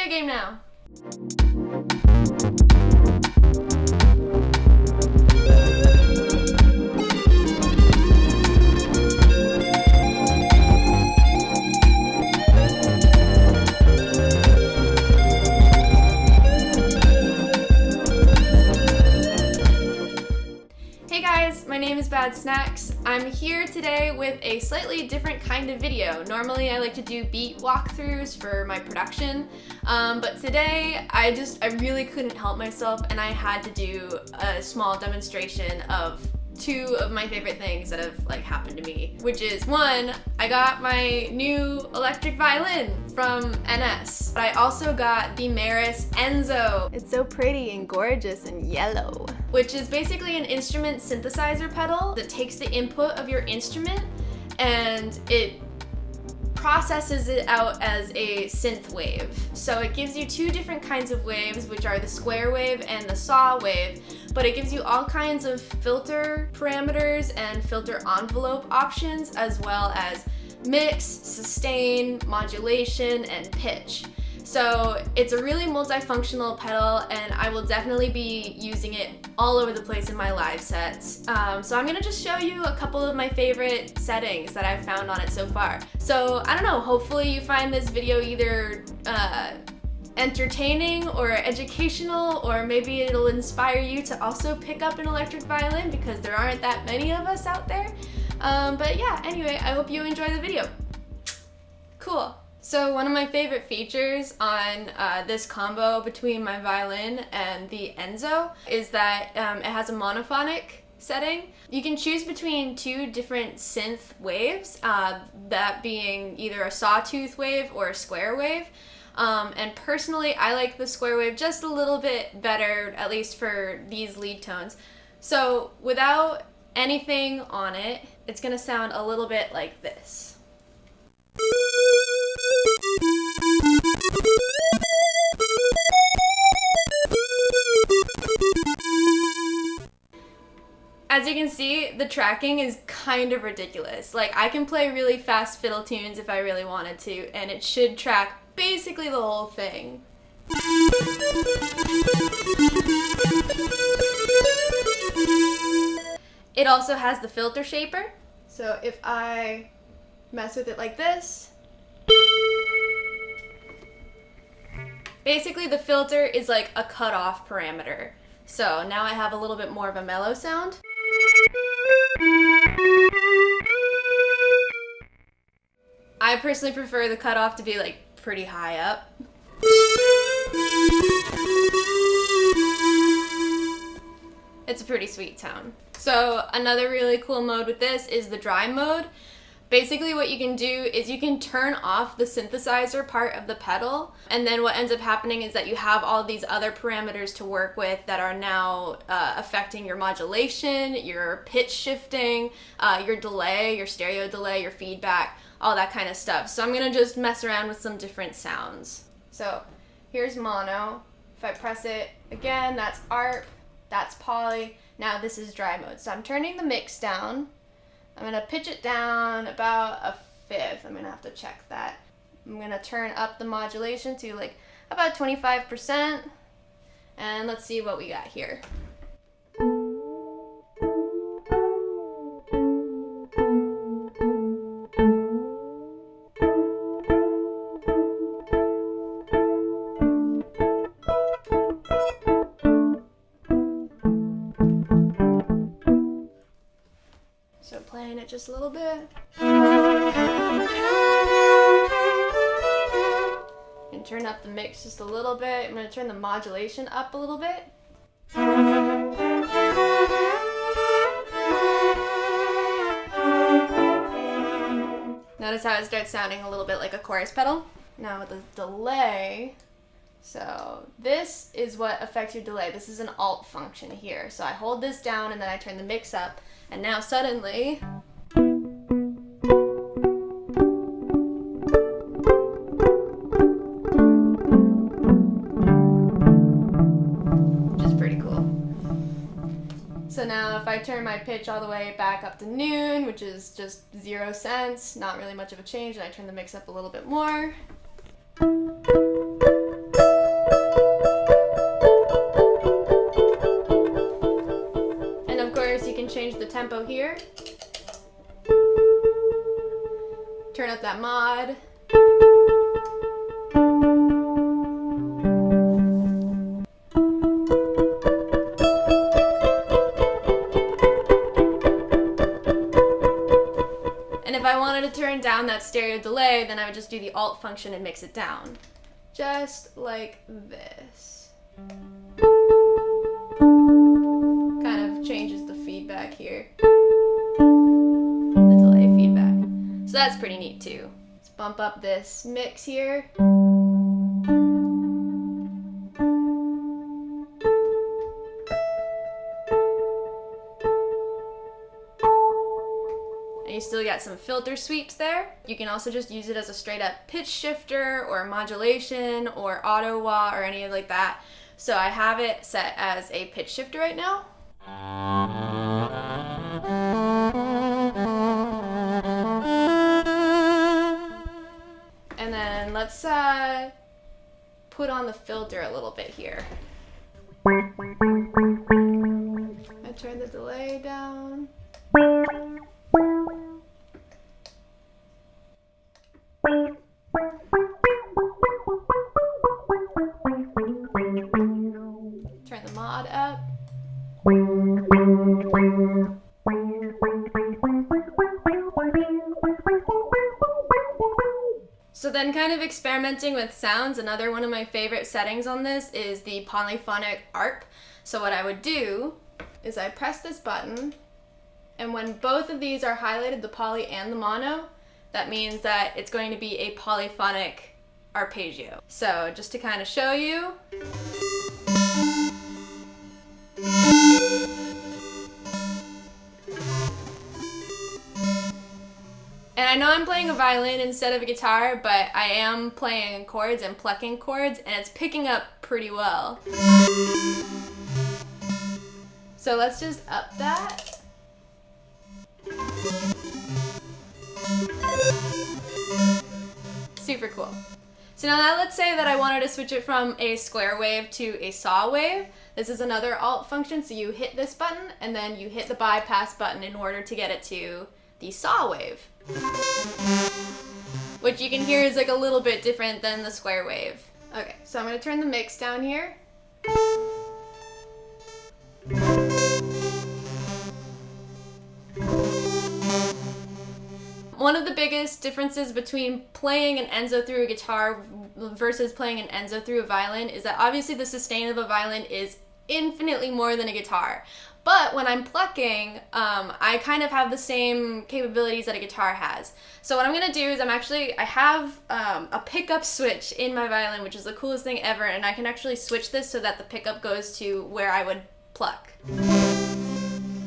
video game now. Hey guys, my name is Bad Snacks. I'm here today with a slightly different kind of video. Normally I like to do beat walkthroughs for my production, but today I really couldn't help myself and I had to do a small demonstration of two of my favorite things that have happened to me, which is one, I got my new electric violin from NS. But I also got the Meris Enzo. It's so pretty and gorgeous and yellow. Which is basically an instrument synthesizer pedal that takes the input of your instrument and it processes it out as a synth wave. So it gives you two different kinds of waves, which are the square wave and the saw wave, but it gives you all kinds of filter parameters and filter envelope options, as well as mix, sustain, modulation, and pitch. So it's a really multifunctional pedal and I will definitely be using it all over the place in my live sets. So I'm gonna just show you a couple of my favorite settings that I've found on it so far. So I don't know, hopefully you find this video either entertaining or educational, or maybe it'll inspire you to also pick up an electric violin because there aren't that many of us out there. But yeah, anyway, I hope you enjoy the video. Cool. So one of my favorite features on this combo between my violin and the Enzo is that it has a monophonic setting. You can choose between two different synth waves, that being either a sawtooth wave or a square wave. And personally, I like the square wave just a little bit better, at least for these lead tones. So without anything on it, it's gonna sound a little bit like this. As you can see, the tracking is kind of ridiculous. I can play really fast fiddle tunes if I really wanted to, and it should track basically the whole thing. It also has the filter shaper, so if I mess with it like this, basically the filter is like a cutoff parameter. So now I have a little bit more of a mellow sound. I personally prefer the cutoff to be pretty high up. It's a pretty sweet tone. So another really cool mode with this is the dry mode. Basically what you can do is you can turn off the synthesizer part of the pedal, and then what ends up happening is that you have all these other parameters to work with that are now affecting your modulation, your pitch shifting, your delay, your stereo delay, your feedback, all that kind of stuff. So I'm gonna just mess around with some different sounds. So here's mono. If I press it again, that's ARP, that's poly. Now this is dry mode. So I'm turning the mix down. I'm gonna pitch it down about a fifth. I'm gonna have to check that. I'm gonna turn up the modulation to about 25%. And let's see what we got here. So playing it just a little bit. And turn up the mix just a little bit. I'm going to turn the modulation up a little bit. Notice how it starts sounding a little bit like a chorus pedal. Now with the delay, so this is what affects your delay. This is an alt function here. So I hold this down and then I turn the mix up. And now suddenly, which is pretty cool. So now if I turn my pitch all the way back up to noon, which is just 0 cents, not really much of a change, and I turn the mix up a little bit more. tempo here. Turn up that mod. And if I wanted to turn down that stereo delay, then I would just do the Alt function and mix it down. Just like this. Kind of changes the feedback here. The delay feedback. So that's pretty neat too. Let's bump up this mix here. And you still got some filter sweeps there. You can also just use it as a straight up pitch shifter or modulation or auto wah or any like that. So I have it set as a pitch shifter right now. And then let's put on the filter a little bit here. I turn the delay down. Turn the mod up. So then kind of experimenting with sounds, another one of my favorite settings on this is the polyphonic ARP. So what I would do is I press this button, and when both of these are highlighted, the poly and the mono, that means that it's going to be a polyphonic arpeggio. So just to kind of show you. And I know I'm playing a violin instead of a guitar, but I am playing chords and plucking chords, and it's picking up pretty well. So let's just up that. Super cool. So now let's say that I wanted to switch it from a square wave to a saw wave. This is another Alt function, so you hit this button and then you hit the bypass button in order to get it to the saw wave. Which you can hear is like a little bit different than the square wave. Okay, so I'm gonna turn the mix down here. One of the biggest differences between playing an Enzo through a guitar versus playing an Enzo through a violin is that obviously the sustain of a violin is infinitely more than a guitar. But when I'm plucking, I kind of have the same capabilities that a guitar has. So what I'm gonna do is I have a pickup switch in my violin, which is the coolest thing ever, and I can actually switch this so that the pickup goes to where I would pluck.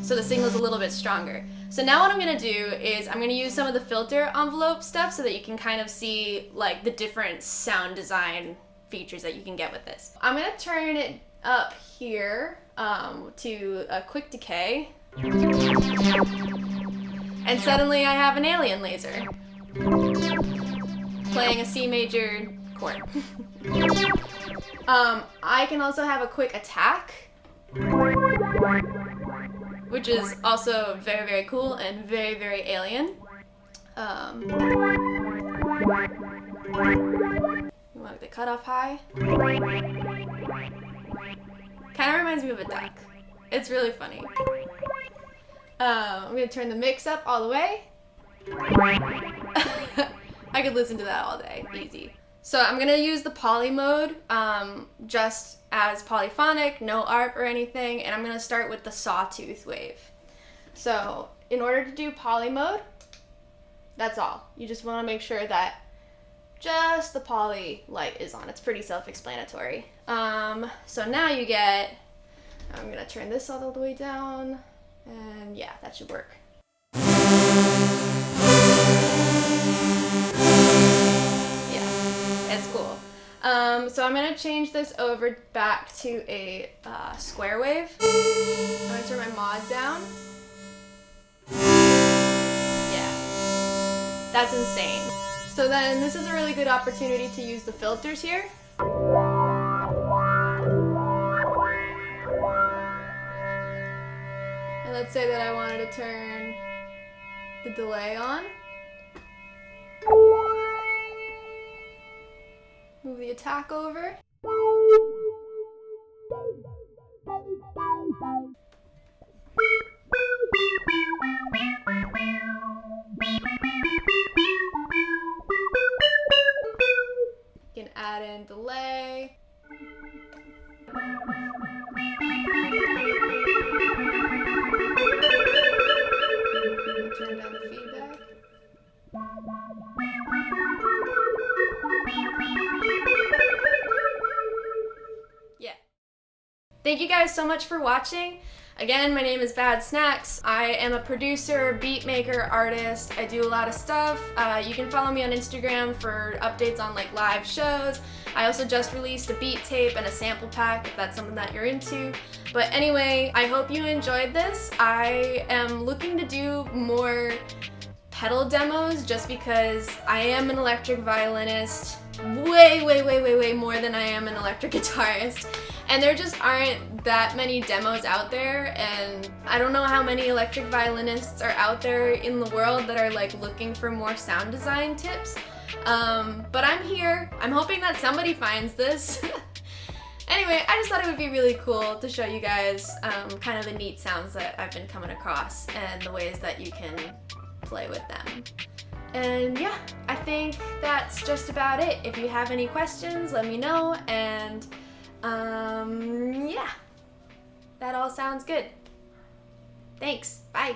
So the signal's a little bit stronger. So now what I'm gonna do is I'm gonna use some of the filter envelope stuff so that you can kind of see like the different sound design features that you can get with this. I'm gonna turn it up here to a quick decay. And suddenly I have an alien laser playing a C major chord. I can also have a quick attack, which is also very, very cool and very, very alien. You want the cutoff high? Kind of reminds me of a duck. It's really funny. I'm gonna turn the mix up all the way. I could listen to that all day, easy. So I'm gonna use the poly mode just as polyphonic, no ARP or anything, and I'm gonna start with the sawtooth wave. So in order to do poly mode, that's all. You just wanna make sure that just the poly light is on. It's pretty self-explanatory. So now you get, I'm gonna turn this all the way down, and yeah, that should work. Yeah, it's cool. So I'm gonna change this over back to a square wave. I'm gonna turn my mod down. Yeah, that's insane. So then this is a really good opportunity to use the filters here. And let's say that I wanted to turn the delay on. Move the attack over. You can add in delay. Turn down the feedback. Yeah. Thank you guys so much for watching. Again, my name is Bad Snacks. I am a producer, beat maker, artist. I do a lot of stuff. You can follow me on Instagram for updates on like live shows. I also just released a beat tape and a sample pack if that's something that you're into. But anyway, I hope you enjoyed this. I am looking to do more pedal demos just because I am an electric violinist way more than I am an electric guitarist. And there just aren't that many demos out there, and I don't know how many electric violinists are out there in the world that are like looking for more sound design tips. But I'm here. I'm hoping that somebody finds this. Anyway, I just thought it would be really cool to show you guys kind of the neat sounds that I've been coming across and the ways that you can play with them. And yeah, I think that's just about it. If you have any questions, let me know, and yeah, that all sounds good. Thanks, bye.